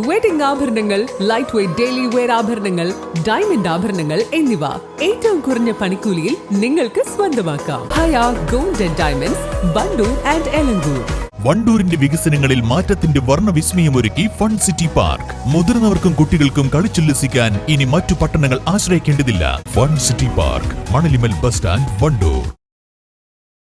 Wedding ആഭരണങ്ങൾ, light weight daily wear ആഭരണങ്ങൾ, diamond ആഭരണങ്ങൾ എന്നിവ ഏറ്റവും കുറഞ്ഞ പണിക്കൂലിയിൽ നിങ്ങൾക്ക് സ്വന്തമാക്കാം. Haya gold and diamonds, Wandoor and Elankur. വണ്ടൂരിന്റെ വികസനങ്ങളിൽ മാറ്റത്തിന്റെ വർണ്ണവിസ്മയമൊരുക്കി ഫൺ സിറ്റി പാർക്ക്. മുതിർന്നവർക്കും കുട്ടികൾക്കും കളിച്ചുല്ലസിക്കാൻ ഇനി മറ്റു പട്ടണങ്ങൾ ആശ്രയിക്കേണ്ടതില്ല. Fun city park, Manalimal bus stand, Wandoor.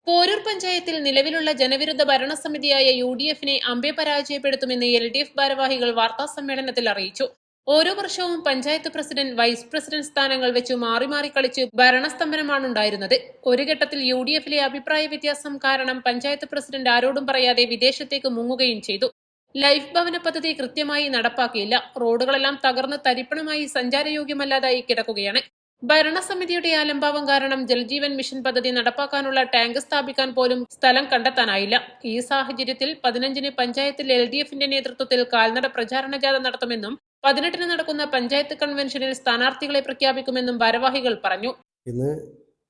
Poroor പഞ്ചായത്തിൽ നിലവിലുള്ള ജനവിരുദ്ധ ഭരണസമിതിയായ UDF-നെ അമ്പെ പരാജയപ്പെടുത്തുമെന്ന് LDF ഭാരവാഹികൾ വാർത്താസമ്മേളനത്തിൽ അറിയിച്ചു. ഓരോ വർഷവും പഞ്ചായത്ത് പ്രസിഡന്റ്, വൈസ് പ്രസിഡന്റ് സ്ഥാനങ്ങൾ വെച്ച് മാറി മാറി കളിച്ച് ഭരണസ്തംഭനമാണ് ഉണ്ടായിരുന്നത്. ഒരു ഘട്ടത്തിൽ UDF-ലെ അഭിപ്രായ വ്യത്യാസം കാരണം പഞ്ചായത്ത് പ്രസിഡന്റ് ആരോടും പറയാതെ വിദേശത്തേക്ക് മുങ്ങുകയും ചെയ്തു. ലൈഫ് ഭവന പദ്ധതി കൃത്യമായി നടപ്പാക്കിയില്ല. റോഡുകളെല്ലാം തകർന്ന് തരിപ്പണമായി സഞ്ചാരയോഗ്യമല്ലാതായി കിടക്കുകയാണ്. ഭരണസമിതിയുടെ അലംഭാവം കാരണം ജൽജീവൻ മിഷൻ പദ്ധതി നടപ്പാക്കാനുള്ള ടാങ്ക് സ്ഥാപിക്കാൻ പോലും സ്ഥലം കണ്ടെത്താനായില്ല. ഈ സാഹചര്യത്തിൽ 15-ന് പഞ്ചായത്തിൽ LDF-ന്റെ നേതൃത്വത്തിൽ കാൽനട പ്രചാരണ ജാഥ നടത്തുമെന്നും 18-ന് നടക്കുന്ന പഞ്ചായത്ത് കൺവെൻഷനിൽ സ്ഥാനാർത്ഥികളെ പ്രഖ്യാപിക്കുമെന്നും ഭാരവാഹികൾ പറഞ്ഞു. ഇന്ന്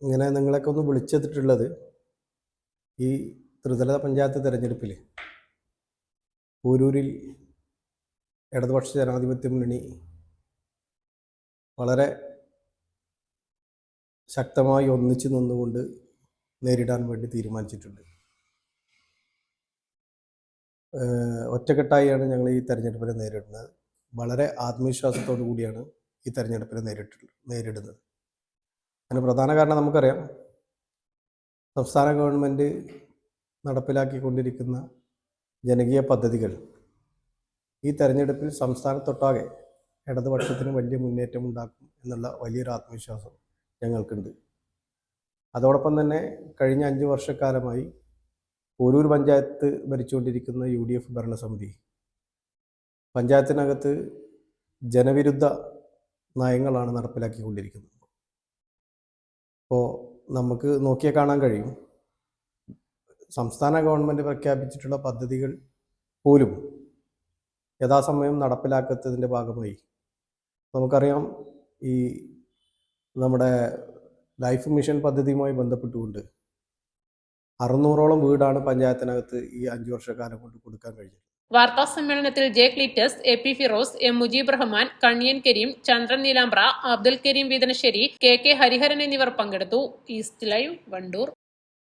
ഇങ്ങനെ നിങ്ങളൊക്കെ ഒന്ന് വിളിച്ചെത്തിട്ടുള്ളത് ഈ ത്രിതല പഞ്ചായത്ത് തെരഞ്ഞെടുപ്പിൽ പോരൂരിൽ ഇടതുപക്ഷ ജനാധിപത്യ മുന്നണി വളരെ ശക്തമായി ഒന്നിച്ചു നിന്നുകൊണ്ട് നേരിടാൻ വേണ്ടി തീരുമാനിച്ചിട്ടുണ്ട്. ഒറ്റക്കെട്ടായാണ് ഞങ്ങൾ ഈ തെരഞ്ഞെടുപ്പിനെ നേരിടുന്നത്. വളരെ ആത്മവിശ്വാസത്തോടു കൂടിയാണ് ഈ തെരഞ്ഞെടുപ്പിനെ നേരിടുന്നത്. അതിന് പ്രധാന കാരണം നമുക്കറിയാം, സംസ്ഥാന ഗവൺമെൻറ് നടപ്പിലാക്കിക്കൊണ്ടിരിക്കുന്ന ജനകീയ പദ്ധതികൾ ഈ തെരഞ്ഞെടുപ്പിൽ സംസ്ഥാനത്തൊട്ടാകെ ഇടതുപക്ഷത്തിന് വലിയ മുന്നേറ്റം ഉണ്ടാക്കും എന്നുള്ള വലിയൊരു ആത്മവിശ്വാസം ഞങ്ങൾക്കുണ്ട്. അതോടൊപ്പം തന്നെ കഴിഞ്ഞ 5 വർഷക്കാലമായി പോരൂർ പഞ്ചായത്ത് ഭരിച്ചുകൊണ്ടിരിക്കുന്ന UDF ഭരണസമിതി പഞ്ചായത്തിനകത്ത് ജനവിരുദ്ധ നയങ്ങളാണ് നടപ്പിലാക്കിക്കൊണ്ടിരിക്കുന്നത്. അപ്പോൾ നമുക്ക് നോക്കിയാൽ കാണാൻ കഴിയും, സംസ്ഥാന ഗവൺമെൻറ് പ്രഖ്യാപിച്ചിട്ടുള്ള പദ്ധതികൾ പോലും യഥാസമയം നടപ്പിലാക്കാത്തതിൻ്റെ ഭാഗമായി നമുക്കറിയാം, ഈ നമ്മുടെ ലൈഫ് മിഷൻ പദ്ധതിയുമായി ബന്ധപ്പെട്ടുകൊണ്ട് 600ഓളം വീടാണ് പഞ്ചായത്തിനകത്ത് ഈ 5 വർഷക്കാലം കൊണ്ട് കൊടുക്കാൻ കഴിഞ്ഞത്. വാർത്താ സമ്മേളനത്തിൽ J Cleetus, AP Firoz, M Mujeeb Rahman, Kanniyan Kareem, Chandran Neelambra, Abdul Kareem Veethanasseri, KK Hariharan എന്നിവർ പങ്കെടുത്തു. East live, Wandoor.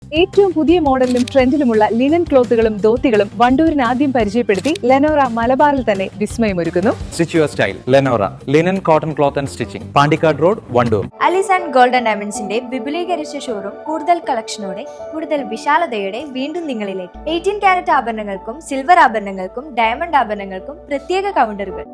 ഏറ്റവും പുതിയ മോഡലിലും ട്രെൻഡിലുമുള്ള ലിനൻ ക്ലോത്തുകളും ധോത്തികളും വണ്ടൂരിന് ആദ്യം പരിചയപ്പെടുത്തി ലെനോറ മലബാറിൽ തന്നെ വിസ്മയമൊരുക്കുന്നു. Stitch your style Lenora linen cotton cloth and stitching, Pandikkad road, Wandoor. Alis and golden ഡയമണ്ട്സിന്റെ വിപുലീകരിച്ച ഷോറൂം കൂടുതൽ കളക്ഷനോടെ, കൂടുതൽ വിശാലതയോടെ വീണ്ടും നിങ്ങളിലേക്ക്. 18 കാരറ്റ് ആഭരണങ്ങൾക്കും സിൽവർ ആഭരണങ്ങൾക്കും ഡയമണ്ട് ആഭരണങ്ങൾക്കും പ്രത്യേക കൗണ്ടറുകൾ.